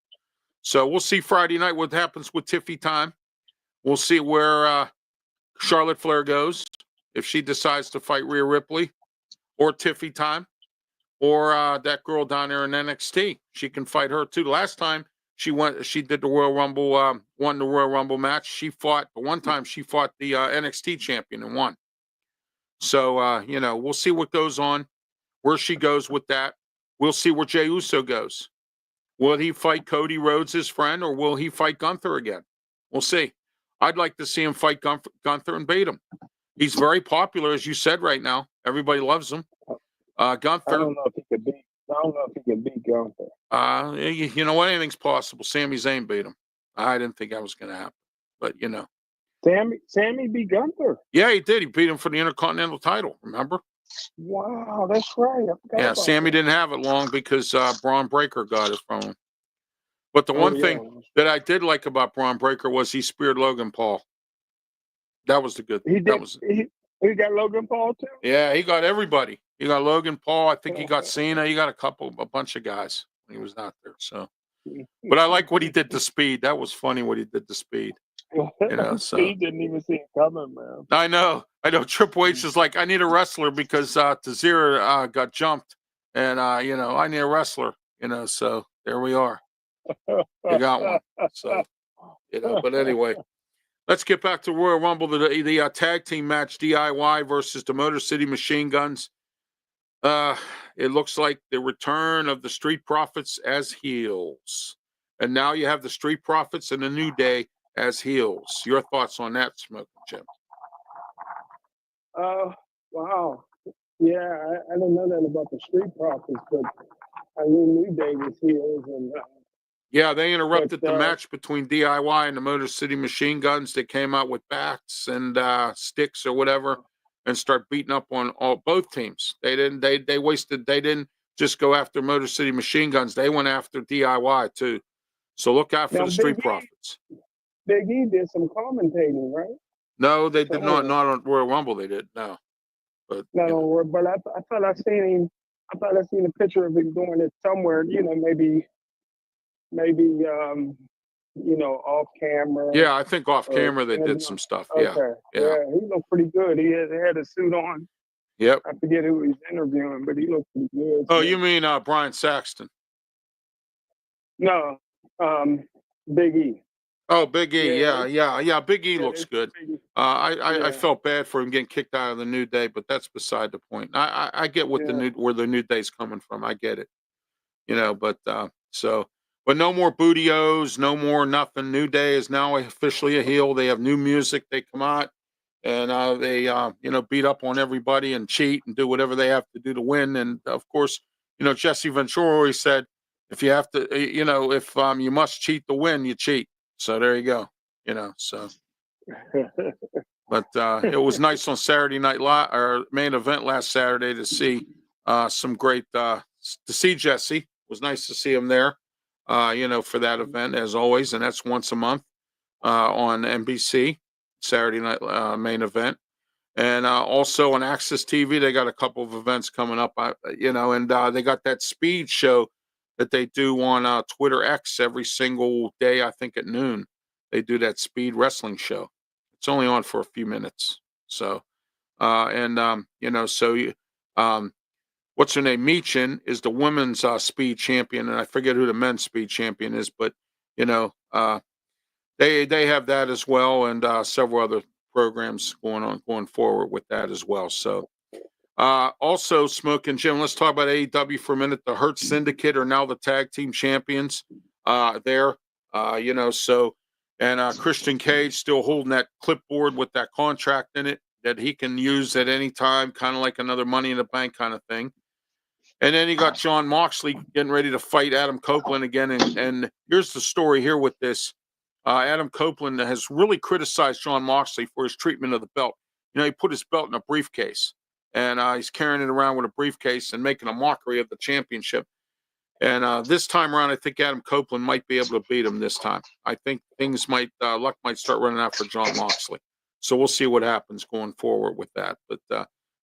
So we'll see Friday night what happens with Tiffy time. We'll see where Charlotte Flair goes, if she decides to fight Rhea Ripley, or Tiffy time, or that girl down there in NXT. She can fight her too. Last time she did the Royal Rumble, won the Royal Rumble match. She fought, the one time she fought the NXT champion and won. So, we'll see what goes on, where she goes with that. We'll see where Jey Uso goes. Will he fight Cody Rhodes, his friend, or will he fight Gunther again? We'll see. I'd like to see him fight Gunther and beat him. He's very popular, as you said right now. Everybody loves him. Gunther. I don't know if he could beat Gunther. You know what? Anything's possible. Sami Zayn beat him. I didn't think that was going to happen, but Sammy beat Gunther. Yeah, he did. He beat him for the Intercontinental title. Remember? Wow, that's right. Yeah, Sammy didn't have it long because Braun Breaker got it from him. But the one thing that I did like about Braun Breaker was he speared Logan Paul. That was the good thing. He got Logan Paul too? Yeah, he got everybody. He got Logan Paul. I think he got Cena. He got a bunch of guys when he was out there. So, but I like what he did to Speed. That was funny what he did to Speed. So he didn't even see it coming, man. I know. Triple H is like, I need a wrestler because Tazira got jumped, and I need a wrestler. So there we are. You got one. So but anyway, let's get back to Royal Rumble. The tag team match, DIY versus the Motor City Machine Guns. It looks like the return of the Street Profits as heels, and now you have the Street Profits and the New Day as heels. Your thoughts on that, Smokin' Jim? Wow. Yeah, I didn't know that about the Street Profits, but I knew New Day was heels. And yeah, they interrupted the match between DIY and the Motor City Machine Guns. They came out with bats and sticks or whatever and start beating up on both teams. They didn't just go after Motor City Machine Guns. They went after DIY too. So look out for the Street Profits. Big E did some commentating, right? No, they did not on Royal Rumble. They did no, but but I thought I seen a picture of him doing it somewhere. Maybe off camera. Yeah, I think off camera they did some stuff. Okay. Yeah, he looked pretty good. He had a suit on. Yep. I forget who he was interviewing, but he looked pretty good. Oh, you mean Brian Saxton? No, Big E. Oh, Big E, yeah. Big E looks good. I felt bad for him getting kicked out of the New Day, but that's beside the point. I get where the New Day's coming from. I get it, but no more Bootios, no more nothing. New Day is now officially a heel. They have new music. They come out and they beat up on everybody and cheat and do whatever they have to do to win. And of course, Jesse Ventura always said, if you have to, if you must cheat to win, you cheat. So there you go, so. But it was nice on Saturday Night Live, or main event last Saturday, to see some great, to see Jesse. It was nice to see him there, for that event, as always. And that's once a month on NBC, Saturday Night main event. And also on Access TV, they got a couple of events coming up, and they got that Speed show that they do on Twitter X every single day, I think at noon. They do that Speed wrestling show. It's only on for a few minutes. So, what's her name? Meechin is the women's speed champion, and I forget who the men's speed champion is, but, they have that as well, and several other programs going forward with that as well. So, also, Smokin' Jim, let's talk about AEW for a minute. The Hurt Syndicate are now the tag team champions there, and Christian Cage still holding that clipboard with that contract in it that he can use at any time, kind of like another Money in the Bank kind of thing. And then you got Jon Moxley getting ready to fight Adam Copeland again. And here's the story here with this. Adam Copeland has really criticized Jon Moxley for his treatment of the belt. He put his belt in a briefcase. And he's carrying it around with a briefcase and making a mockery of the championship. And this time around, I think Adam Copeland might be able to beat him this time. I think luck might start running out for Jon Moxley. So we'll see what happens going forward with that. But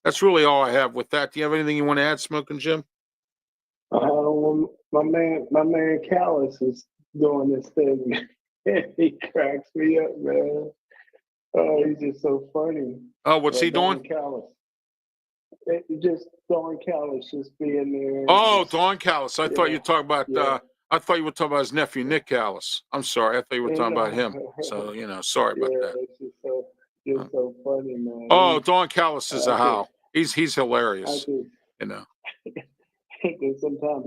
that's really all I have with that. Do you have anything you want to add, Smokin' Jim? My man Callis is doing this thing. He cracks me up, man. Oh, he's just so funny. Oh, what's he doing? Callis. Just Don Callis just being there. Oh, just, Don Callis. I thought you were talking about. yeah. I thought you were talking about his nephew Nick Callis. I'm sorry. I thought you were talking about him. So sorry about that. It's just so funny, man. Oh, Don Callis is a how. He's hilarious. Sometimes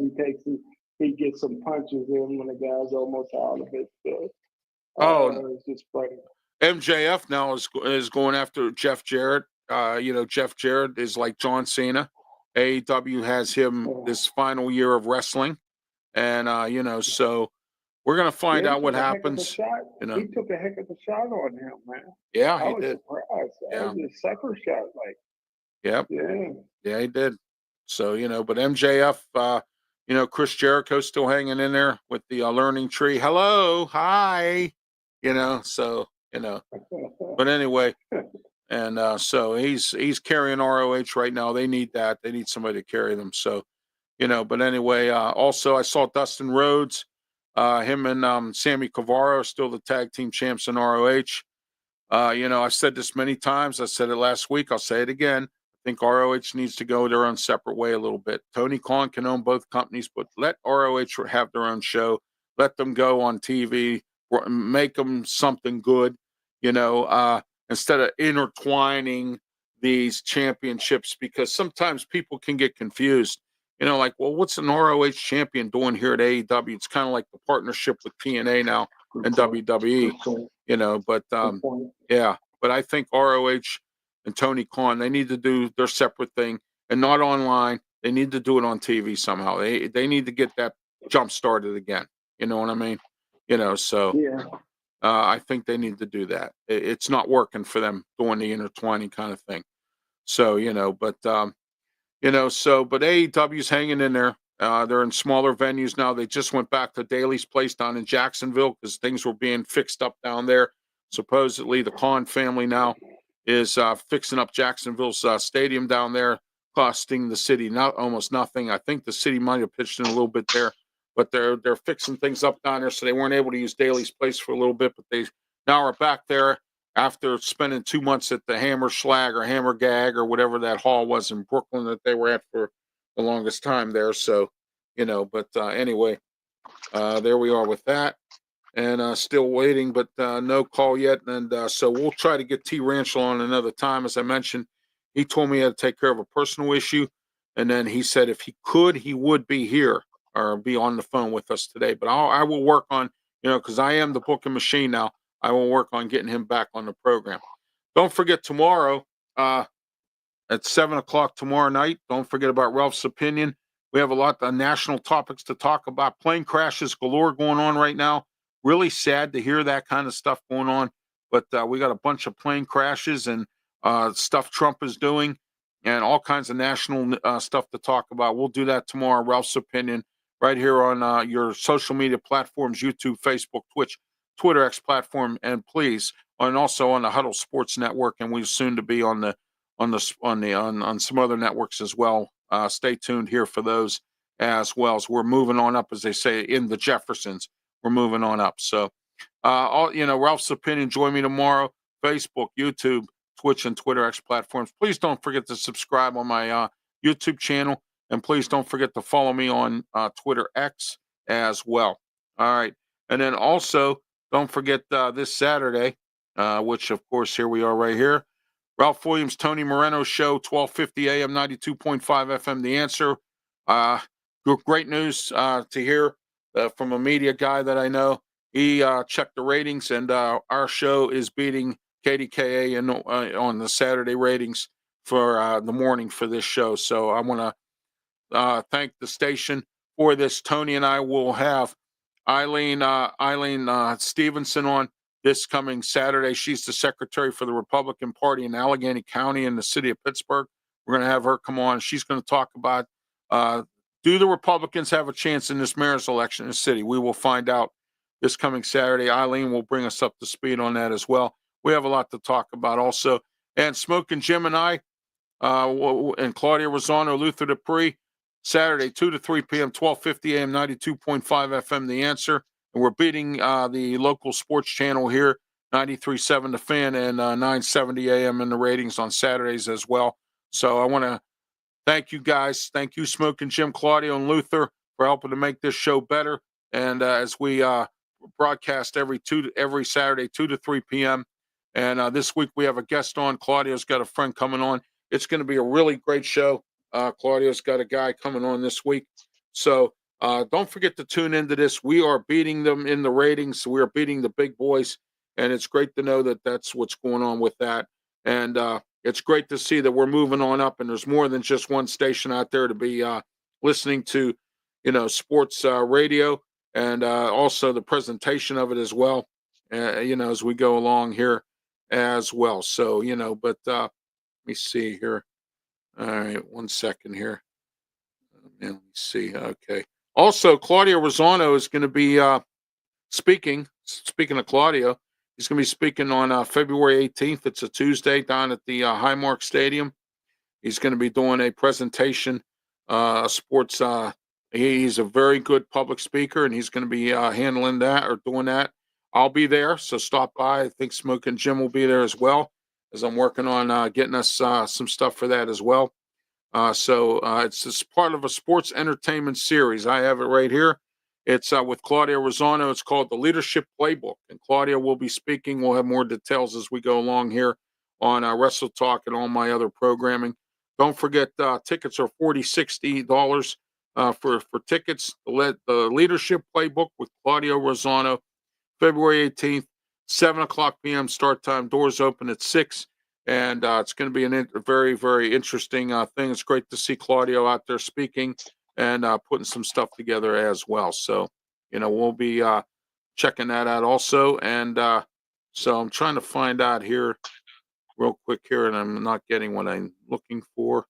he gets some punches in when the guy's almost out of it. So, it's just funny. MJF now is going after Jeff Jarrett. Jeff Jarrett is like John Cena. AEW has him this final year of wrestling, and so we're gonna find out what happens. He took a heck of a shot on him, man. Yeah, I he was did. surprised. Yeah. That was a sucker shot, like. Yep. Yeah, he did. So but MJF, Chris Jericho's still hanging in there with the learning tree. Hello, hi, But anyway. And so he's carrying ROH right now. They need that. They need somebody to carry them. So, but anyway, also I saw Dustin Rhodes, him and Sammy Guevara are still the tag team champs in ROH. I've said this many times. I said it last week. I'll say it again. I think ROH needs to go their own separate way a little bit. Tony Khan can own both companies, but let ROH have their own show. Let them go on TV, make them something good, instead of intertwining these championships, because sometimes people can get confused, like, well, what's an ROH champion doing here at AEW? It's kind of like the partnership with TNA now and WWE, but I think ROH and Tony Khan, they need to do their separate thing and not online. They need to do it on TV somehow. They need to get that jump started again. You know what I mean? I think they need to do that. It's not working for them doing the intertwining kind of thing. So, but AEW's hanging in there. They're in smaller venues now. They just went back to Daly's place down in Jacksonville because things were being fixed up down there. Supposedly the Khan family now is fixing up Jacksonville's stadium down there, costing the city almost nothing. I think the city might have pitched in a little bit there. But they're fixing things up down there, so they weren't able to use Daly's place for a little bit. But they now are back there after spending 2 months at the Hammer Schlag or Hammer Gag or whatever that hall was in Brooklyn that they were at for the longest time there. So, but anyway, there we are with that. And still waiting, but no call yet. And so we'll try to get T. RANCHALA on another time. As I mentioned, he told me he had to take care of a personal issue. And then he said if he could, he would be here or be on the phone with us today. But I will work on, because I am the booking machine now, I will work on getting him back on the program. Don't forget tomorrow at 7 o'clock tomorrow night. Don't forget about Ralph's Opinion. We have a lot of national topics to talk about. Plane crashes galore going on right now. Really sad to hear that kind of stuff going on. But we got a bunch of plane crashes and stuff Trump is doing and all kinds of national stuff to talk about. We'll do that tomorrow, Ralph's Opinion, right here on your social media platforms, YouTube, Facebook, Twitch, Twitter X platform, and also on the Huddle Sports Network, and we're soon to be on some other networks as well. Stay tuned here for those as well. As we're moving on up, as they say in the Jeffersons, we're moving on up. So, Ralph's Opinion. Join me tomorrow. Facebook, YouTube, Twitch, and Twitter X platforms. Please don't forget to subscribe on my YouTube channel. And please don't forget to follow me on Twitter X as well. All right. And then also, don't forget this Saturday, which, of course, here we are right here. Ralph Wlliams, Tony Moreno Show, 1250 AM, 92.5 FM, The Answer. Great news to hear from a media guy that I know. He checked the ratings, and our show is beating KDKA on the Saturday ratings for the morning for this show. So I want to thank the station for this. Tony and I will have Eileen Stevenson on this coming Saturday. She's the secretary for the Republican Party in Allegheny County in the city of Pittsburgh. We're going to have her come on. She's going to talk about do the Republicans have a chance in this mayor's election in the city? We will find out this coming Saturday. Eileen will bring us up to speed on that as well. We have a lot to talk about also. And Smokin' Jim and I, and Claudia Rosano, Luther Dupree. Saturday, 2 to 3 p.m., 1250 a.m., 92.5 FM, The Answer. And we're beating the local sports channel here, 93.7 The Fan, and 970 a.m. in the ratings on Saturdays as well. So I want to thank you guys. Thank you, Smokin' Jim, Claudio, and Luther, for helping to make this show better. And as we broadcast every Saturday, 2 to 3 p.m. And this week we have a guest on. Claudio's got a friend coming on. It's going to be a really great show. Claudio's got a guy coming on this week. So don't forget to tune into this. We are beating them in the ratings. We are beating the big boys. And it's great to know that that's what's going on with that. And it's great to see that we're moving on up. And there's more than just one station out there to be listening to, sports radio. And also the presentation of it as well, as we go along here as well. So, but let me see here. All right, 1 second here. Let me see. Okay. Also, Claudio Rosano is going to be speaking. Speaking of Claudio, he's going to be speaking on February 18th. It's a Tuesday down at the Highmark Stadium. He's going to be doing a presentation, sports. He's a very good public speaker, and he's going to be handling that or doing that. I'll be there, so stop by. I think Smokin' Jim will be there as well, as I'm working on getting us some stuff for that as well. So it's part of a sports entertainment series. I have it right here. It's with Claudia Rosano. It's called The Leadership Playbook, and Claudia will be speaking. We'll have more details as we go along here on Wrestletalk and all my other programming. Don't forget, tickets are $40, $60 for tickets. The Leadership Playbook with Claudia Rosano, February 18th, 7 o'clock p.m. start time. Doors open at 6. And it's going to be a very, very interesting thing. It's great to see Claudio out there speaking and putting some stuff together as well. So, we'll be checking that out also. And so I'm trying to find out here real quick here, and I'm not getting what I'm looking for.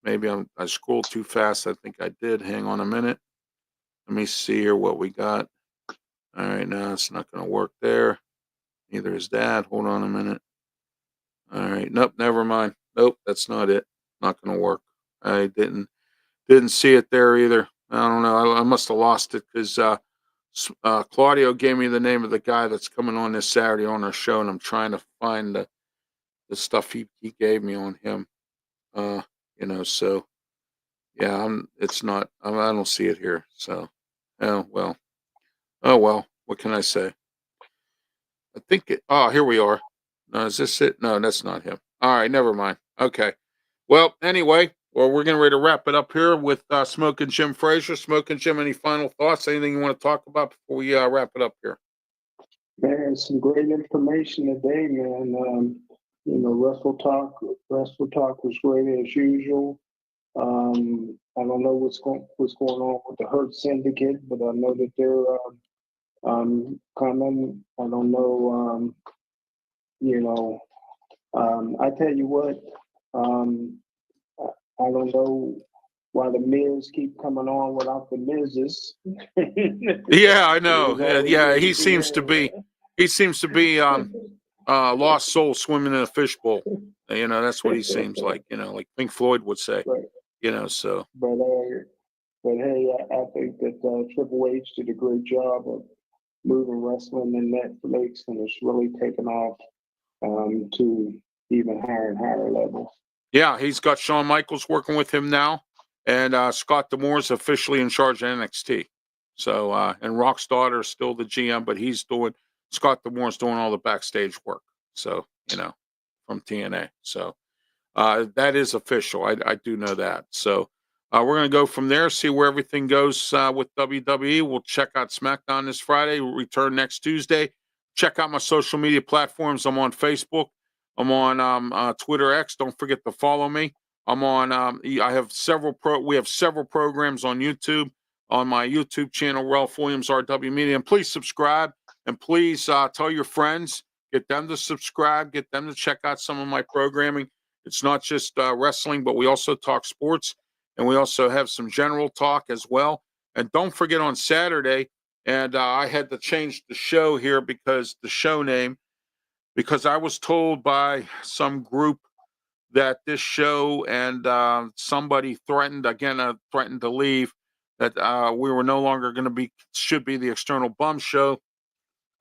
Maybe I scrolled too fast. I think I did. Hang on a minute. Let me see here what we got. All right, no, it's not going to work there. Neither is that. Hold on a minute. All right. Nope. Never mind. Nope. That's not it. Not going to work. I didn't see it there either. I don't know. I must have lost it because Claudio gave me the name of the guy that's coming on this Saturday on our show, and I'm trying to find the stuff he gave me on him. So yeah, it's not. I don't see it here. So, oh well. What can I say? I think here we are. No, is this it? No, that's not him. All right, never mind. Okay. Well, anyway, we're getting ready to wrap it up here with Smokin' Jim Frazier. Smokin' Jim, any final thoughts? Anything you want to talk about before we wrap it up here? Man, some great information today, man. Wrestletalk was great as usual. I don't know what's going on with the Hurt Syndicate, but I know that they're coming. I don't know. I tell you what, I don't know why the Miz keep coming on without the Miz's. Yeah, I know. Yeah, he seems to be lost soul swimming in a fishbowl. That's what he seems like. Like Pink Floyd would say. Right. So. But hey, I think that Triple H did a great job of moving wrestling in Netflix, and it's really taken off to even higher and higher levels. Yeah, he's got Shawn Michaels working with him now, and Scott D'Amore's officially in charge of NXT. So, and Rock's daughter is still the GM, but Scott D'Amore's doing all the backstage work. So, from TNA. So, that is official. I do know that. So, we're going to go from there, see where everything goes with WWE. We'll check out SmackDown this Friday. We'll return next Tuesday. Check out my social media platforms. I'm on Facebook. I'm on Twitter X. Don't forget to follow me. I'm on. I have we have several programs on YouTube. On my YouTube channel, Ralph Wlliams RW Media. And please subscribe. And please tell your friends. Get them to subscribe. Get them to check out some of my programming. It's not just wrestling, but we also talk sports. And we also have some general talk as well. And don't forget on Saturday, and I had to change the show here because I was told by some group that this show and somebody threatened to leave, that we were no longer going to be, should be the External Bum Show.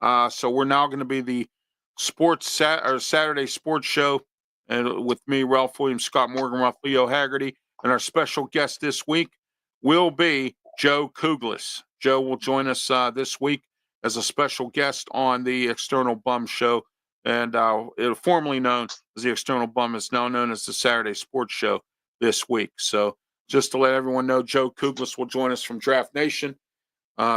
So we're now going to be the Saturday Sports Show, and with me, Ralph Williams, Scott Morgan, Ralph Leo Haggerty, and our special guest this week will be Joe Kuglis. Joe will join us this week as a special guest on the External Bum Show, and it formerly known as the External Bum is now known as the Saturday Sports Show this week. So just to let everyone know, Joe Kuglis will join us from Draft Nation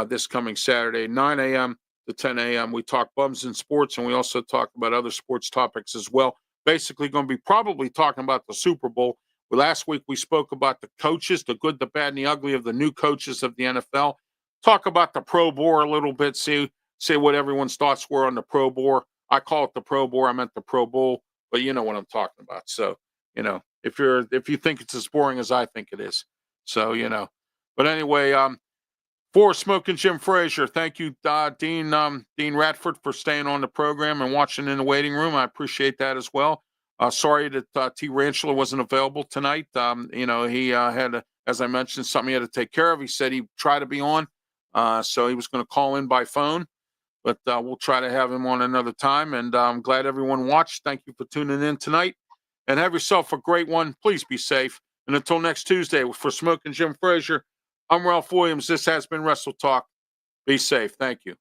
this coming Saturday, 9 a.m. to 10 a.m. We talk bums and sports, and we also talk about other sports topics as well. Basically going to be probably talking about the Super Bowl. Last week we spoke about the coaches, the good, the bad, and the ugly of the new coaches of the NFL. Talk about the Pro Bowl a little bit, say what everyone's thoughts were on the Pro Bowl. I call it the Pro Bowl. I meant the Pro Bowl, but you know what I'm talking about. So, if you think it's as boring as I think it is. So, But anyway, for Smokin' Jim Frazier, thank you, Dean Radford, for staying on the program and watching in the waiting room. I appreciate that as well. Sorry that T. RANCHALA wasn't available tonight. He had, as I mentioned, something he had to take care of. He said he'd try to be on, so he was going to call in by phone, but we'll try to have him on another time. And I'm glad everyone watched. Thank you for tuning in tonight, and have yourself a great one. Please be safe. And until next Tuesday, for Smokin' Jim Frazier, I'm Ralph Williams. This has been Wrestletalk. Be safe. Thank you.